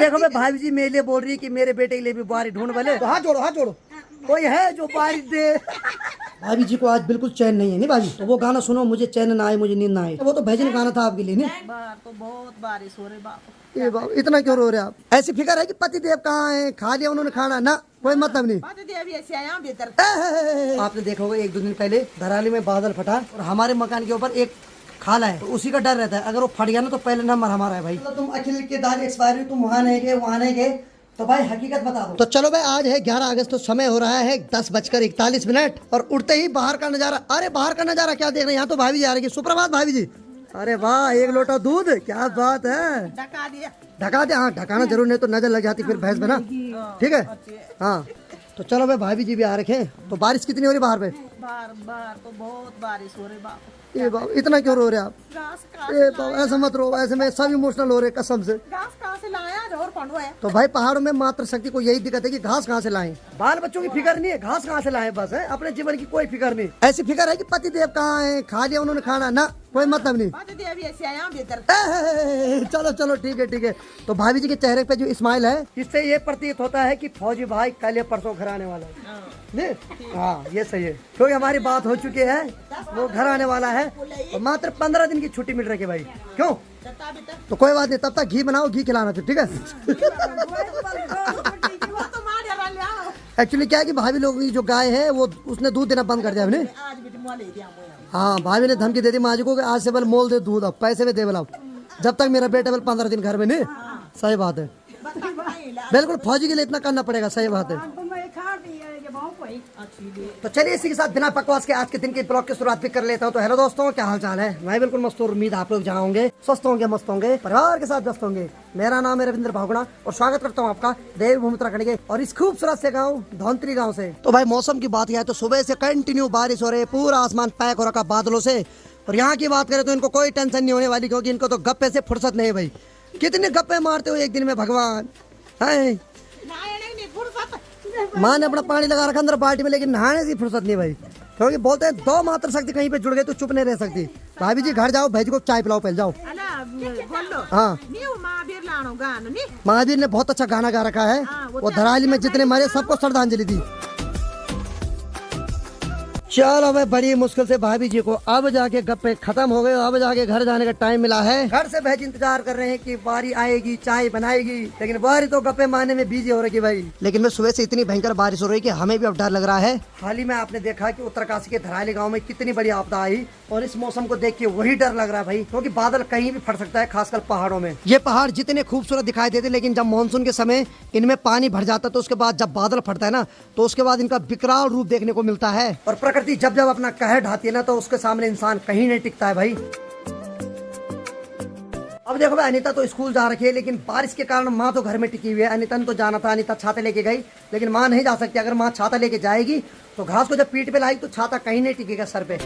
देखो मैं भाभी जी मेरे लिए बोल रही है कि मेरे बेटे के लिए भी बारी ढूंढ वाले, तो हाथ जोड़ो हाथ जोड़ो, कोई है जो बारी दे। भाभी जी को आज बिल्कुल चैन नहीं है नहीं भाभी, तो वो गाना सुनो, मुझे चैन ना आए मुझे नींद ना आए, वो तो भजन गाना था आपके लिए नहीं। बाहर तो बहुत बारिश हो रही बाप। ये बाप इतना क्यों रो रहे आप? ऐसी फिक्र है कि पति देव कहाँ है, खा लिया उन्होंने खाना ना, कोई मतलब नहीं। आपने देखा होगा 1-2 दिन पहले धराली में बादल फटा और हमारे मकान के ऊपर एक खाला है, तो उसी का डर रहता है, अगर वो फट गया ना तो पहले नंबर हमारा है भाई। तो तुम अखिल के दाल एक्सपायरी, तुम वहाँ नहीं गए वहाँ नहीं गए, तो भाई हकीकत बता दो। तो चलो भाई आज है 11 अगस्त, तो समय हो रहा है 10:41 और उठते ही बाहर का नजारा, अरे बाहर का नजारा क्या देख रहे हैं, यहाँ तो भाभी जी आ रही है। सुप्रभात भाभी जी। अरे वाह, 1 लोटा दूध, क्या बात है। ढका दिया, ढका दे, हाँ ढकाना जरूर, नहीं तो नजर लग जाती फिर भैंस में ना, ठीक है हाँ। तो चलो भाई भाभी जी भी आ रखे। तो बारिश कितनी हो रही बाहर पे? बाहर तो बहुत बारिश हो रही बाप। ये बाप इतना क्यों रो रहे आप? घास ए बाप ऐसा मत रो, ऐसे में सब इमोशनल हो रहे कसम से। कहाँ से लाया और पंडवा है। तो भाई पहाड़ों में मातृ शक्ति को यही दिक्कत है कि घास कहाँ से लाएं, बाल बच्चों की फिक्र नहीं है, घास कहाँ से लाएं, बस है अपने जीवन की कोई फिक्र नहीं। ऐसी फिक्र है कि पति देव कहाँ है, खा लिया उन्होंने खाना ना, कोई मतलब नहीं। चलो चलो ठीक है। तो भाभी जी के चेहरे पे जो स्माइल है, इससे ये प्रतीत होता है कि फौजी भाई कल या परसों घर आने वाला है नहीं। हाँ ये सही है, क्योंकि हमारी बात हो चुकी है, वो घर आने वाला है और मात्र 15 दिन की छुट्टी मिल रही है भाई। क्यों? तो कोई बात नहीं, तब तक घी बनाओ, घी खिलाना फिर, ठीक है। एक्चुअली क्या है कि भाभी लोगों की जो गाय है वो उसने दूध देना बंद कर दिया हमने। हाँ भाभी ने धमकी दे दी माँ जी को कि आज से बल मोल दे दूध, अब पैसे में दे बलाओ, जब तक मेरा बेटा बल 15 दिन घर में नहीं। सही बात है, बिल्कुल फौजी के लिए इतना करना पड़ेगा, सही बात है। तो चलिए इसी के साथ बिना बकवास के आज के दिन के ब्लॉग की शुरुआत भी कर लेता हूँ। तो हेलो दोस्तों, क्या हाल चाल है? मैं बिल्कुल मस्त हूँ, उम्मीद आप लोग जहाँ होंगे स्वस्थ होंगे, मस्त होंगे, परिवार के साथ व्यस्त होंगे। मेरा नाम है रविंद्र भावगुणा और स्वागत करता हूँ आपका देवभूमि उत्तराखंड के और इस खूबसूरत से गाँव धौंतरी गाँव से। तो भाई मौसम की बात है तो सुबह से कंटिन्यू बारिश हो रही है, पूरा आसमान पैक हो रखा बादलों से। और यहाँ की बात करें तो इनको कोई टेंशन नहीं होने वाली, क्योंकि इनको तो गप्पे से फुर्सत नहीं है भाई। कितने गप्पे मारते हो एक दिन में भगवान है। माँ ने अपना पानी लगा रखा अंदर बाल्टी में, लेकिन नहाने की फुर्सत नहीं भाई, क्योंकि बोलते हैं 2 मात्र शक्ति कहीं पे जुड़ गए तो चुप नहीं रह सकती। भाभी जी घर जाओ, भाई जी को चाय पिलाओ, पहले जाओ। हाँ महावीर ने बहुत अच्छा गाना गा रखा है, वो धराली में जितने मरे सबको श्रद्धांजलि दी। चलो भाई बड़ी मुश्किल से भाभी जी को अब जाके गप्पे खत्म हो गए, अब जाके घर जाने का टाइम मिला है। घर से भाई इंतजार कर रहे हैं कि बारी आएगी, चाय बनाएगी, लेकिन बारी तो गप्पे मारने में बिजी हो रही है भाई। लेकिन मैं सुबह से इतनी भयंकर बारिश हो रही है कि हमें भी अब डर लग रहा है। हाल ही में आपने देखा कि उत्तरकाशी के धराली गाँव में कितनी बड़ी आपदा आई, और इस मौसम को देख के वही डर लग रहा है भाई, क्योंकि बादल कहीं भी फट सकता है, खासकर पहाड़ों में। ये पहाड़ जितने खूबसूरत दिखाई देते, लेकिन जब मानसून के समय इनमें पानी भर जाता है तो उसके बाद जब बादल फटता है ना, तो उसके बाद इनका विकराल रूप देखने को मिलता है। और प्रकृति जब जब अपना कहर ढाती है ना, तो उसके सामने इंसान कहीं नहीं टिकता है भाई। अब देखो भाई अनीता तो स्कूल जा रखी है, लेकिन बारिश के कारण माँ तो घर में टिकी हुई है। अनीता ने तो जाना था, अनीता छाता लेके गई, लेकिन माँ नहीं जा सकती। अगर माँ छाता लेके जाएगी तो घास को जब पीठ पे लाएगी तो छाता कहीं नहीं टिकेगा सर पे।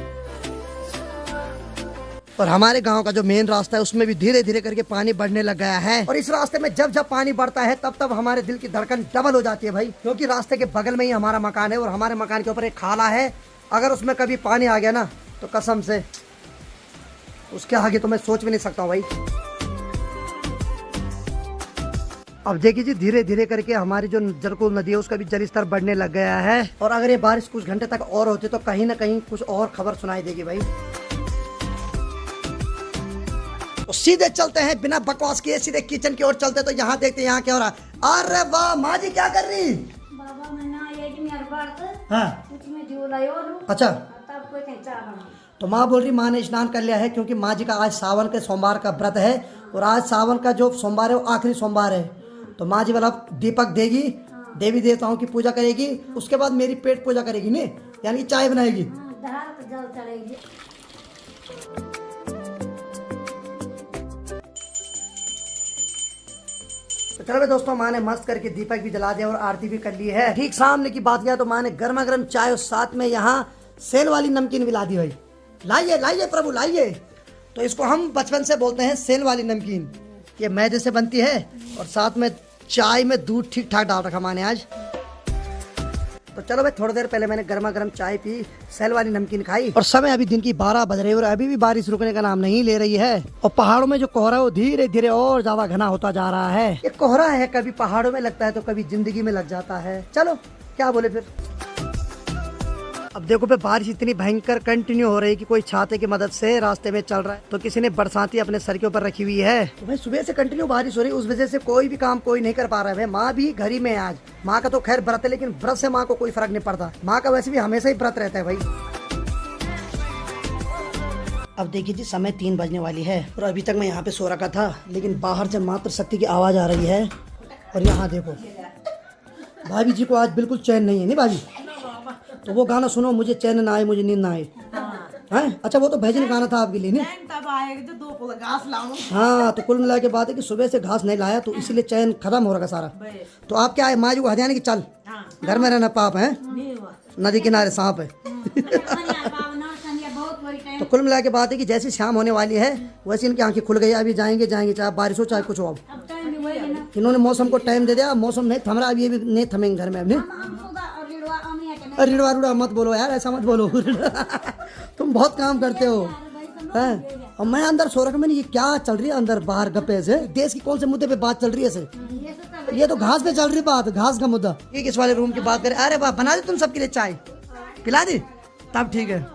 और हमारे गांव का जो मेन रास्ता है उसमें भी धीरे धीरे करके पानी बढ़ने लग गया है, और इस रास्ते में जब जब पानी बढ़ता है तब तब हमारे दिल की धड़कन डबल हो जाती है भाई, क्योंकि रास्ते के बगल में ही हमारा मकान है और हमारे मकान के ऊपर एक खाला है। अगर उसमें कभी पानी आ गया ना तो कसम से उसके आगे तो मैं सोच भी नहीं सकता हूँ भाई। अब देखिए जी धीरे धीरे करके हमारी जो जरकुल नदी है उसका भी जल स्तर बढ़ने लग गया है, और अगर ये बारिश कुछ घंटे तक और होती तो कहीं ना कहीं कुछ और खबर सुनाई देगी भाई। तो सीधे चलते हैं बिना बकवास किए, सीधे किचन की ओर चलते। तो यहाँ देखते हैं यहाँ क्या हो रहा है। अरे वाह माँ जी क्या कर रही? बाबा मैं ना ये हाँ उसमें अच्छा, तब कोई कहीं चाह बना। तो माँ बोल रही माँ ने स्नान कर लिया है, क्योंकि माँ जी का आज सावन के सोमवार का व्रत है, और आज सावन का जो सोमवार है वो आखिरी सोमवार है। तो माँ जी वाला दीपक देगी, देवी देवताओं की पूजा करेगी, उसके बाद मेरी पेट पूजा करेगी नहीं, यानी कि चाय बनाएगी। धार तो जल चढ़ेगी। तो चलो भाई दोस्तों, माँ ने मस्त करके दीपक भी जला दिया और आरती भी कर ली है। ठीक सामने की बात किया तो माँ ने गर्मा गर्म चाय और साथ में यहाँ सेल वाली नमकीन भी ला दी भाई। लाइए लाइए प्रभु लाइए। तो इसको हम बचपन से बोलते हैं सेल वाली नमकीन। ये मैदे से बनती है और साथ में चाय में दूध ठीक ठाक डाल रखा माँ ने आज। तो चलो भाई थोड़ी देर पहले मैंने गर्मा गर्म चाय पी, सेल वाली नमकीन खाई और समय अभी दिन की 12 बज रही है और अभी भी बारिश रुकने का नाम नहीं ले रही है। और पहाड़ों में जो कोहरा है वो धीरे धीरे और ज्यादा घना होता जा रहा है। ये कोहरा है, कभी पहाड़ों में लगता है तो कभी जिंदगी में लग जाता है। चलो क्या बोले फिर। अब देखो पे बारिश इतनी भयंकर कंटिन्यू हो रही है कि कोई छाते की मदद से रास्ते में चल रहा है, तो किसी ने बरसाती अपने सर के ऊपर रखी हुई है। तो भाई सुबह से कंटिन्यू बारिश हो रही है, उस वजह से कोई भी काम कोई नहीं कर पा रहा है। माँ भी घर ही में है आज। माँ का तो खैर व्रत है, लेकिन व्रत से माँ को कोई फर्क नहीं पड़ता। माँ का वैसे भी हमेशा ही व्रत रहता है भाई। अब देखिए जी समय 3 बजने वाली है और अभी तक मैं यहाँ पे सो रखा था, लेकिन बाहर से मात्र शक्ति की आवाज आ रही है। और यहाँ देखो भाभी जी को आज बिल्कुल चैन नहीं है। नहीं भाभी, तो वो गाना सुनो, मुझे चैन ना आए, मुझे नींद ना आए। हैं? अच्छा वो तो भजन गाना था आपके लिए नहीं? तब आएगा जो 2 पुल घास लाऊं। हाँ, तो कुल मिला के बात है कि सुबह से घास नहीं लाया तो इसीलिए चैन खत्म हो रहा सारा। तो आप क्या है, माँ जी को हथियाने की चल घर में रहना पाप है, नदी किनारे सांप है। तो कुल मिला के बात है कि जैसी शाम होने वाली है वैसे इनकी आंखें खुल गई। अभी जाएंगे चाहे बारिश हो चाहे कुछ हो। अब इन्होंने मौसम को टाइम दे दिया, मौसम नहीं थम रहा, अब ये भी नहीं थमेंगे घर में। अब रिड़वा रुड़ा मत बोलो यार, ऐसा मत बोलो। तुम बहुत काम करते हो हैं? और मैं अंदर सो रखा, मैंने ये क्या चल रही है अंदर बाहर गप्पे से, देश की कौन से मुद्दे पे बात चल रही है से? ये तो घास पे चल रही बात, घास का मुद्दा। ठीक, इस वाले रूम की बात करें। अरे वाह, बना दे तुम सबके लिए चाय, पिला दी तब ठीक है।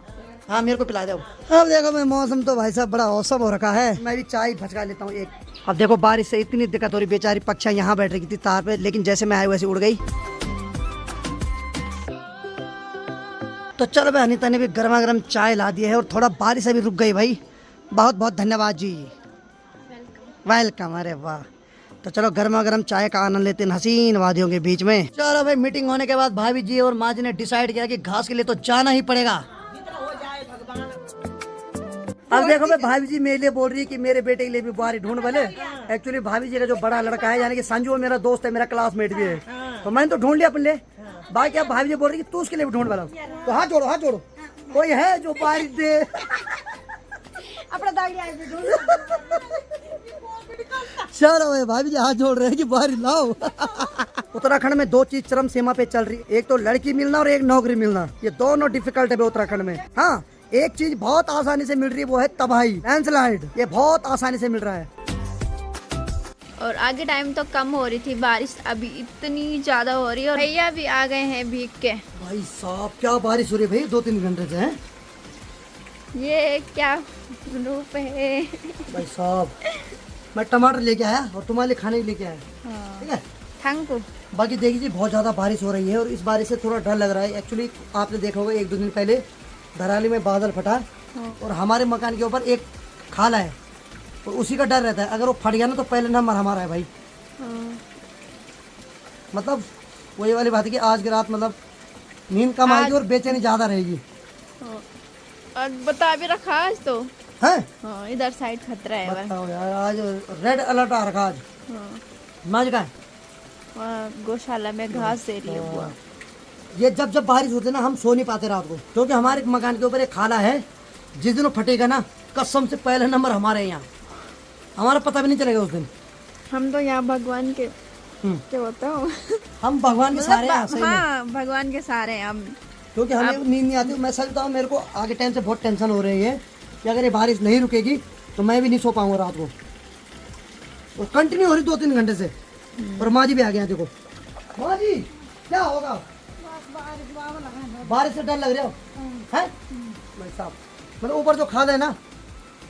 हाँ मेरे को पिला दो। अब देखो मैं मौसम तो भाई साहब बड़ा औसम हो रखा है, मैं भी चाय भचका लेता हूँ एक। अब देखो बारिश से इतनी दिक्कत हो रही, बेचारी पक्षियाँ यहाँ बैठ रही थी तार पे, लेकिन जैसे मैं आया वैसे उड़ गई। तो चलो भाई अनीता ने भी गर्मा गर्म चाय ला दी है और थोड़ा बारिश अभी रुक गई भाई। बहुत बहुत धन्यवाद जी, वेलकम। अरे वाह, तो चलो गर्मा गर्म चाय का आनंद लेते हैं हसीन वादियों के बीच में। चलो भाई मीटिंग होने के बाद भाभी जी और माँ जी ने डिसाइड किया कि घास के लिए तो जाना ही पड़ेगा। अब देखो भाई भाभी जी मेरे लिए बोल रही है कि मेरे बेटे के लिए भी बुआरी ढूंढ भले। एक्चुअली भाभी जी का जो बड़ा लड़का है यानी कि संजू, मेरा दोस्त है, मेरा क्लासमेट भी है, तो मैंने तो ढूंढ लिया अपने लिए। बाकी अब भाभी जी बोल रही है कि तू उसके लिए भी ढूंढ वाला। तो हाथ जोड़ो, हाथ जोड़ो, कोई है जो बुआरी दे। चलो भाई भाभी जी हाथ जोड़ रहे हैं कि बुआरी लाओ। उत्तराखंड में 2 चीज चरम सीमा पे चल रही है, एक तो लड़की मिलना और एक नौकरी मिलना। ये दोनों डिफिकल्ट है उत्तराखंड में। हाँ, एक चीज बहुत आसानी से मिल रही है, वो है तबाही, लैंडस्लाइड। ये बहुत आसानी से मिल रहा है। और आगे टाइम तो कम हो रही थी बारिश, अभी इतनी ज्यादा हो रही है और भैया भी आ गए हैं भीग के। भाई साहब क्या बारिश हो रही है भाई 2-3 घंटे से है। ये क्या रूप है भाई साहब। मैं टमाटर लेके आया और तुम्हारे लिए खाने लेके आया। ठीक है, थैंक यू। बाकी देखिए बहुत ज्यादा बारिश हो रही है और इस बारिश से थोड़ा डर लग रहा है। एक्चुअली आपने देखा होगा 1-2 दिन पहले धराली में बादल फटा और हमारे मकान के ऊपर एक खाला है, तो उसी का डर रहता है, अगर वो फट गया ना तो पहले नंबर हमारा है भाई। मतलब वही वाली बात है कि आज की रात मतलब नींद कम आएगी और बेचैनी ज्यादा रहेगी। और बता भी रखा आज तो है, इधर साइड खतरा है। बताओ यार, आज रेड अलर्ट आ रखा। आज माज का गौशाला में घास दे रही है। ये जब जब बारिश होती है ना हम सो नहीं पाते रात को, क्योंकि हमारे मकान के ऊपर एक खाला है, जिस दिन वो फटेगा ना कसम से पहले नंबर हमारे यहाँ, हमारा पता भी नहीं चलेगा उस दिन। हम तो यहाँ भगवान के क्या बताओ, हम भगवान के सारे हैं। हाँ, भगवान के सारे हैं हम, क्योंकि हमें नींद नहीं आती। मैं सच बताऊँ, मेरे को आगे टाइम से बहुत टेंशन हो रही है कि अगर ये बारिश नहीं रुकेगी तो मैं भी नहीं सो पाऊंगा रात को। और कंटिन्यू हो रही 2-3 घंटे से। और माँ जी भी आ गया। देखो माँ जी क्या होगा, बारिश से डर लग रहा है भाई साहब। मतलब ऊपर जो खाल है ना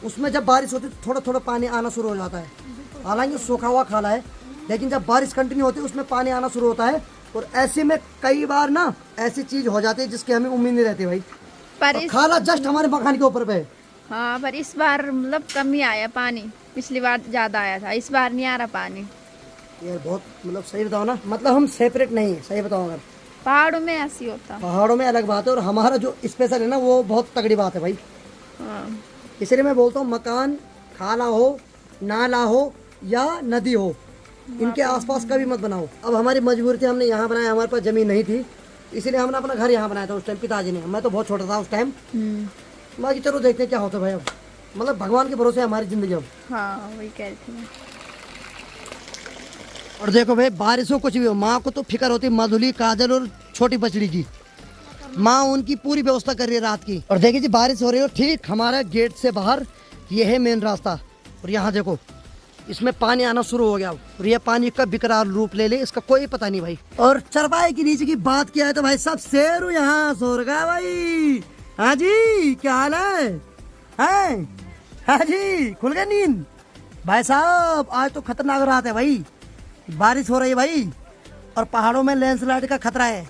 उसमें जब बारिश होती है थोड़ा थोड़ा पानी आना शुरू हो जाता है। हालांकि सूखा हुआ खाला है, लेकिन जब बारिश कंटिन्यू होती है उसमें पानी आना शुरू होता है। और ऐसे में कई बार ना ऐसी चीज हो जाती है जिसकी हमें उम्मीद नहीं रहती भाई। पर खाला जस्ट हमारे मकान के ऊपर पे है। हाँ, पर इस बार मतलब कम ही आया पानी, पिछली बार ज्यादा आया था, इस बार नहीं आ रहा पानी। यार बहुत मतलब सही बताओ ना, मतलब हम सेपरेट नहीं है, सही बताओ। अगर पहाड़ों में ऐसी होता, पहाड़ों में अलग बात है और हमारा जो स्पेशल है ना वो बहुत तगड़ी बात है भाई। इसलिए मैं बोलता हूँ मकान खाला हो, नाला हो या नदी हो, इनके आसपास कभी मत बनाओ। अब हमारी मजबूरी थी, हमने यहाँ बनाया, हमारे पास जमीन नहीं थी, इसलिए हमने अपना घर यहाँ बनाया था उस टाइम पिताजी ने। मैं तो बहुत छोटा था उस टाइम। बाकी चलो देखते हैं क्या होता है भाई। अब मतलब भगवान के भरोसे हमारी जिंदगी अब। हाँ, वही कह रही थी मैं। और देखो भाई बारिश हो कुछ भी हो, माँ को तो फिक्र होती है मधुली, काजल और छोटी बछड़ी की। माँ उनकी पूरी व्यवस्था कर रही है रात की। और देखिए जी बारिश हो रही है ठीक हमारे गेट से बाहर ये है मेन रास्ता। और यहाँ देखो इसमें पानी आना शुरू हो गया और ये पानी कब विकराल रूप ले ले इसका कोई पता नहीं भाई। और चरपाई के नीचे की बात किया है तो भाई सब शेर यहाँ सो रखा है भाई। हाँ जी क्या हाल है? हाँ जी खुल गई नींद भाई साहब। आज तो खतरनाक रात है भाई, बारिश हो रही है भाई और पहाड़ों में लैंडस्लाइड का खतरा है।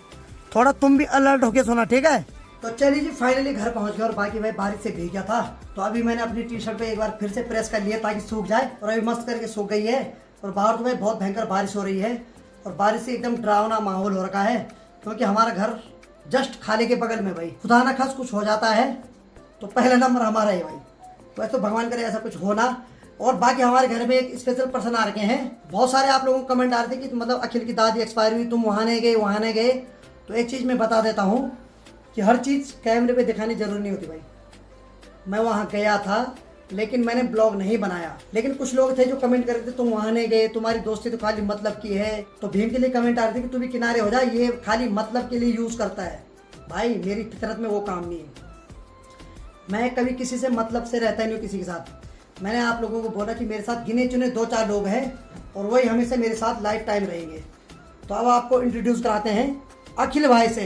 थोड़ा तुम भी अलर्ट होके सोना ठीक है। तो चलिए जी फाइनली घर पहुंच गए और बाकी भाई बारिश से भीग गया था तो अभी मैंने अपनी टी शर्ट पे एक बार फिर से प्रेस कर लिया ताकि सूख जाए और अभी मस्त करके सूख गई है। और बाहर तो भाई बहुत भयंकर बारिश हो रही है और बारिश से एकदम डरावना माहौल हो रखा है क्योंकि हमारा घर जस्ट खाली के बगल में भाई खुदा ना खास कुछ हो जाता है तो पहला नंबर हमारा है भाई। वैसे तो भगवान करे ऐसा कुछ होना। और बाकी हमारे घर में एक स्पेशल पर्सन आ रखे हैं। बहुत सारे आप लोगों को कमेंट आ रहे थे कि मतलब अखिल की दादी एक्सपायर हुई तुम वहाँ नहीं गए। तो एक चीज़ मैं बता देता हूँ कि हर चीज़ कैमरे पे दिखानी जरूरी नहीं होती भाई। मैं वहाँ गया था लेकिन मैंने ब्लॉग नहीं बनाया। लेकिन कुछ लोग थे जो कमेंट कर रहे थे तुम वहाँ नहीं गए, तुम्हारी दोस्ती तो खाली मतलब की है। तो भीम के लिए कमेंट आ रहे थे कि तू भी किनारे हो जा, ये खाली मतलब के लिए यूज़ करता है। भाई मेरी फितरत में वो काम नहीं है। मैं कभी किसी से मतलब से रहता ही नहीं किसी के साथ। मैंने आप लोगों को बोला कि मेरे साथ गिने चुने 2-4 लोग हैं और वही हमेशा मेरे साथ लाइफ टाइम रहेंगे। तो अब आपको इंट्रोड्यूस कराते हैं अखिल भाई से।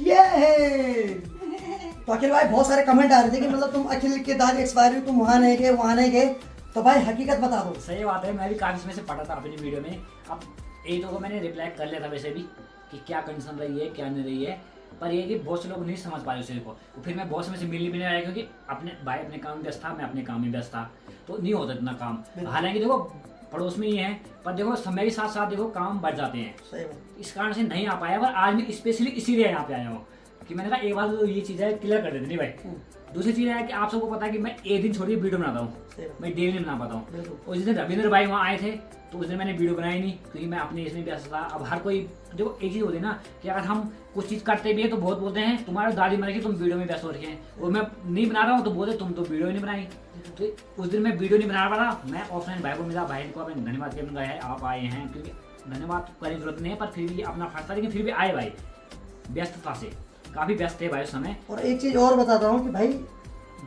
ये है तो अखिल भाई बहुत सारे कमेंट आ रहे थे कि मतलब तुम अखिल के दादी एक्सपायर हुई तुम वहाँ नहीं गए। तो भाई हकीकत बता दो। सही बात है, मैं भी काफी समय से पढ़ा था अपनी वीडियो में। अब एक दो को मैंने रिप्लाई कर लिया था वैसे भी कि क्या कंडीशन रही है क्या नहीं रही है, पर ये कि बहुत से लोग नहीं समझ पाए उस चीज़ को। फिर मैं बहुत समय से मिलने भी नहीं आया क्योंकि अपने भाई अपने काम में व्यस्त था, मैं अपने काम में व्यस्त था तो नहीं होता इतना काम। हालांकि देखो पड़ोस में ही है पर देखो समय के साथ साथ देखो काम बढ़ जाते हैं। इस कारण से नहीं आ पाया। पर आज मैं स्पेशली इसीलिए यहाँ पे आया हूँ कि मैंने कहा एक बार तो ये चीज़ है क्लियर कर देते नहीं भाई। दूसरी चीज़ है कि आप सबको पता है कि मैं एक दिन छोड़िए वीडियो बनाता हूँ, मैं डेली नहीं बना पाता हूँ। और जिस दिन रविंद्र भाई वहाँ आए थे तो उस दिन मैंने वीडियो बनाई नहीं क्योंकि मैं अपने इसमें व्यस्त था। अब हर कोई जो एक चीज़ होती है ना कि अगर हम कुछ चीज़ करते भी है तो बहुत बोलते हैं तुम्हारी दादी मर गई तुम वीडियो में व्यस्त हो रखे हैं और मैं नहीं बना रहा हूँ तो बोलते तुम तो वीडियो नहीं बनाई। तो उस दिन मैं वीडियो नहीं बना पा रहा। मैं ऑफलाइन भाई को मिला, भाई को अपने धन्यवाद कहना है आप आए हैं क्योंकि धन्यवाद करने की जरूरत नहीं है पर फिर भी अपना फर्ज था लेकिन फिर भी आए भाई। व्यस्तता से काफ़ी व्यस्त थे भाई उस समय। और एक चीज़ और बताता हूँ कि भाई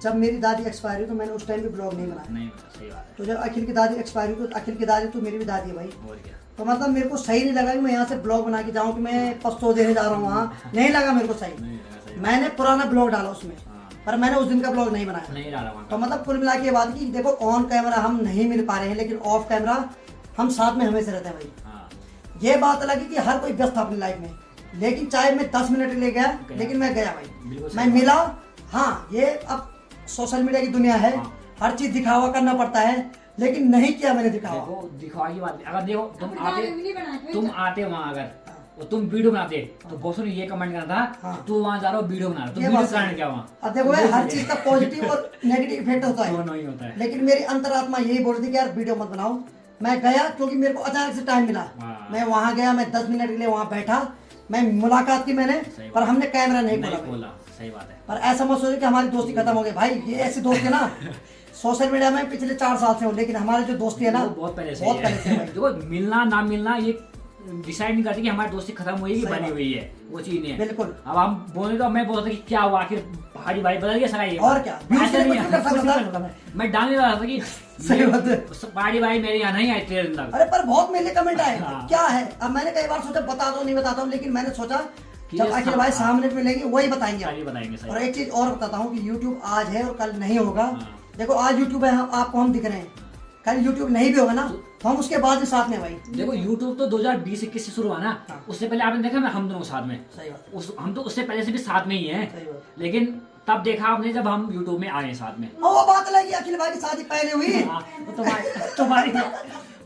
जब मेरी दादी एक्सपायर हुई तो मैंने उस टाइम भी ब्लॉग नहीं बनाया। नहीं बता, सही बात है। तो जब अखिल की दादी एक्सपायर हुई तो अखिल की दादी तो मेरी भी दादी है भाई। और क्या तो मतलब मेरे को सही नहीं लगा कि मैं यहाँ से ब्लॉग बना के जाऊँ कि मैं पस्तो देने जा रहा हूँ वहाँ। नहीं लगा मेरे को सही। मैंने पुराना ब्लॉग डाला उसमें पर मैंने उस दिन का ब्लॉग नहीं बनाया। नहीं डाला वहाँ। तो मतलब कुल मिला के बात की देखो ऑन कैमरा हम नहीं मिल पा रहे हैं लेकिन ऑफ कैमरा हम साथ में हमेशा रहते हैं भाई। ये बात अलग है कि हर कोई व्यस्त था अपनी लाइफ में लेकिन चाहे मैं 10 मिनट ले गया लेकिन मैं गया भाई, मैं मिला। हाँ ये अब सोशल मीडिया की दुनिया है, हर चीज दिखावा करना पड़ता है लेकिन नहीं किया मैंने दिखावा। देखो दिखावा की बात अगर देखो तुम आते वहाँ अगर और तुम वीडियो बनाते तो बहुत ने ये कमेंट करना था तू वहाँ जा रहा हो वीडियो बना रहा, तुम वीडियो कारण क्या वहाँ। अब देखो हर चीज का पॉजिटिव और नेगेटिव इफेक्ट होता है। दोनों ही होता है। लेकिन मेरी अंतरात्मा यही बोल रही थी कि यार वीडियो मत बनाओ। मैं गया क्योंकि मेरे को अचानक से टाइम मिला। मैं वहाँ गया, मैं 10 मिनट के लिए वहाँ बैठा, मैं मुलाकात की मैंने पर हमने कैमरा नहीं खोला। सही बात है। पर ऐसा मत सोचो कि हमारी दोस्ती खत्म हो गई भाई। ये ऐसी दोस्ती है ना सोशल मीडिया में पिछले 4 साल से हो लेकिन हमारी जो दोस्ती है ना बहुत पहले से है। देखो मिलना ना मिलना ये डिसाइड नहीं करती कि हमारी दोस्ती खत्म हुई है कि बनी हुई है, वो चीज नहीं है। बिल्कुल। अब हम बोले तो मैं बोलता कि क्या हुआ आखिर भाई भाई बदल गया सगाई और क्या मैं डालने रहा था कि सही बात है पहाड़ी भाई मेरे यहाँ नहीं आए 13 दिन तक। अरे पर बहुत मेले कमेंट आए क्या है। अब मैंने कई बार सोचा बता दो नहीं बताता हूँ लेकिन मैंने सोचा जब अखिल भाई सामने मिलेंगे वही बताएंगे। और एक चीज और बताता हूँ कि YouTube आज है और कल नहीं होगा। देखो आज YouTube है आपको हम दिख रहे हैं, कल YouTube नहीं भी होगा ना तो हम उसके बाद भी साथ में भाई। देखो YouTube तो 2020-21 से शुरू हुआ ना, उससे पहले आपने देखा हम दोनों साथ में। सही बात। हम तो उससे पहले से भी साथ में ही हैं लेकिन तब देखा आपने जब हम YouTube में आए साथ में। वो बात लगी अखिल भाई की शादी पहले हुई तुम्हारी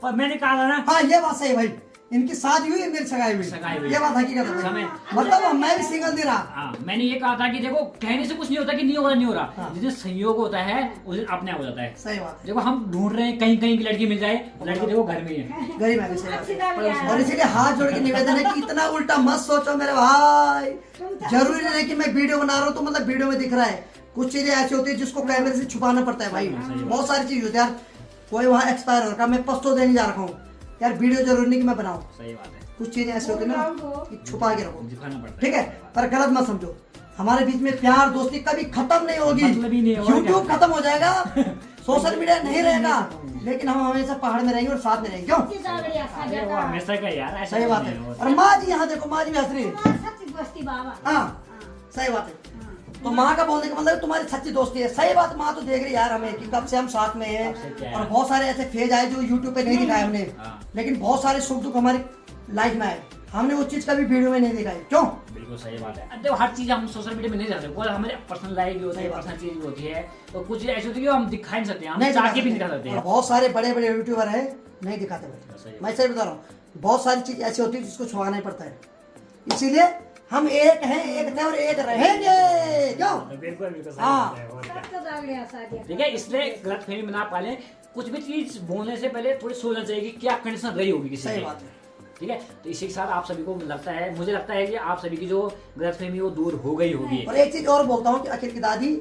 पर मैंने कहा ना। हाँ ये बात सही भाई, इनकी शादी हुई मेरी सगाई हुई, ये बात हकीकत है। मतलब मैं भी सिंगल नहीं रहा। मैंने ये कहा था कि देखो कहने से कुछ नहीं होता कि नहीं हो रहा। जिस दिन संयोग होता है उस दिन अपने आप हो जाता है। सही बात। देखो हम ढूंढ रहे हैं कहीं की लड़की मिल जाए, लड़की देखो घर में ही है, गरीब है। और इसीलिए हाथ जोड़ के निवेदन है कि इतना उल्टा मत सोचो मेरे भाई। जरूरी नहीं कि मैं वीडियो बना रहा हूँ तो मतलब वीडियो में दिख रहा है। कुछ चीजें ऐसी होती है जिसको कैमरे से छुपाना पड़ता है भाई। बहुत सारी चीज होती है यार। कोई वहाँ एक्सपायर हो रहा, मैं पस्तो देने जा रहा हूँ यार, वीडियो जरूरी नहीं कि मैं बनाऊँ। सही बात है। कुछ चीजें ऐसी होती है ना कि छुपा के रखो, दिखाना पड़ता है। ठीक है, पर गलत मत समझो। हमारे बीच में प्यार दोस्ती कभी खत्म नहीं होगी। मतलब ही नहीं होगा, यूट्यूब क्या? खत्म हो जाएगा, सोशल मीडिया नहीं रहेगा, लेकिन हम हमेशा पहाड़ में रहेंगे और साथ में रहेंगे। क्यों? सच्ची जागड़िया खा अरे वो जाता हमेशा का यार, ऐसा सही बात है। नहीं होता। और माँ जी यहाँ देखो, माँ जी भी हंस रही है। सच्ची दोस्ती बाबा हाँ सही बात है। तो माँ का बोलने का मतलब तुम्हारी सच्ची दोस्ती है। सही बात, माँ तो देख रही यार हमें कि कब से हम साथ में कब से क्या हैं। है? और बहुत सारे ऐसे फेज आए जो यूट्यूब पे नहीं दिखाए हमने, हाँ। लेकिन बहुत सारे सुख दुख हमारी लाइफ में आए, हमने वो चीज कभी वीडियो में नहीं दिखाई। क्यों? बिल्कुल सही बात है। देखो हर चीज हम सोशल मीडिया में नहीं दिखाते, कोई हमारे पर्सनल लाइफ भी होती सही है, बात पर्सनल चीज भी होती है, और कुछ ऐसी होती है जो हम दिखा नहीं सकते, हम नहीं चाह दिखा के भी सकते। दिखा सकते और हैं। बहुत सारे बड़े बड़े यूट्यूबर है नहीं दिखाते सही भाई, है। मैं सही बता रहा हूँ। बहुत सारी चीज ऐसी होती है जिसको छुपाना ही पड़ता है, इसीलिए हम एक हैं, एक थे और एक रहेंगे। क्यों? बिल्कुल बिल्कुल सही हाँ। बात है, और क्या। सच्ची जागड़िया शादी ठीक है, इसलिए गलत फहमी बना पाले। कुछ भी चीज बोलने से पहले थोड़ी सोचना चाहिए कि क्या कंडीशन रही होगी किसी सही की। बात है। ठीक है, तो इसी के साथ आप सभी को लगता है, मुझे लगता है कि आप सभी की जो गलत फहमी वो दूर हो गई होगी। और एक चीज और बोलता हूँ कि अखिल की दादी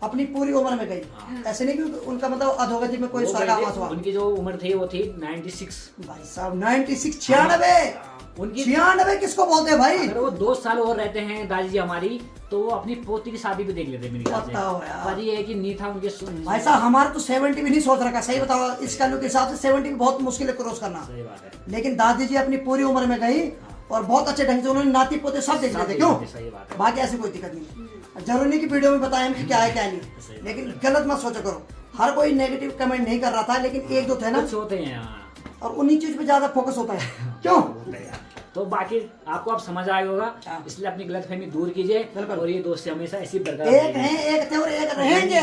अपनी पूरी उम्र में गई, ऐसे नहीं कि उनका मतलब अधोगति में कोई वो स्वर्गवास हुआ। उनकी जो उम्र थी वो थी 96। भाई साहब 96, 96, उनकी 96 किसको बोलते हैं भाई? अगर वो 2 साल और रहते हैं दादी जी हमारी, तो वो अपनी पोती की शादी भी देख लेते मेरे ख्याल से। बताओ यार। पर ये है कि नहीं था उनके भाई साहब हमारा तो 70 भी नहीं सोच रखा। सही बताओ, इस कानून के हिसाब से 70 भी बहुत मुश्किल है क्रॉस करना। सही बात है। लेकिन दादी जी अपनी पूरी उम्र में गई और बहुत अच्छे ढंग से उन्होंने नाती पोते सब देख सब लेते। देख क्यों? लेते, सही बात है। बाकी ऐसी कोई दिक्कत नहीं। जरूरी नहीं कि वीडियो में बताएं कि क्या है क्या सही नहीं, बात लेकिन गलत मत सोचा करो। हर कोई नेगेटिव कमेंट नहीं कर रहा था, लेकिन एक दो थे ना, कुछ होते हैं हाँ। और उन्हीं चीज पे ज्यादा फोकस होता है। क्यों? होते हैं यार। तो बाकी आपको अब समझ आया होगा, हाँ। इसलिए अपनी गलत फहमी दूर कीजिए बिल्कुल। और ये दोस्ती हमेशा ऐसी बरकरार एक रहेगी। हैं, एक थे और एक रहेंगे।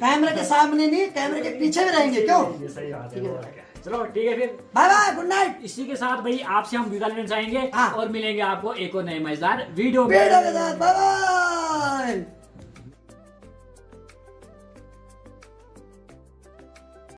कैमरे के सामने नहीं, कैमरे के पीछे भी रहेंगे। क्यों? ये सही बात है, और क्या। चलो ठीक है, फिर बाय बाय, गुड नाइट। इसी के साथ भाई आपसे हम विदा लेना चाहेंगे हाँ। और मिलेंगे आपको एक और नए मजेदार वीडियो में। वीडियो के साथ बाय बाय।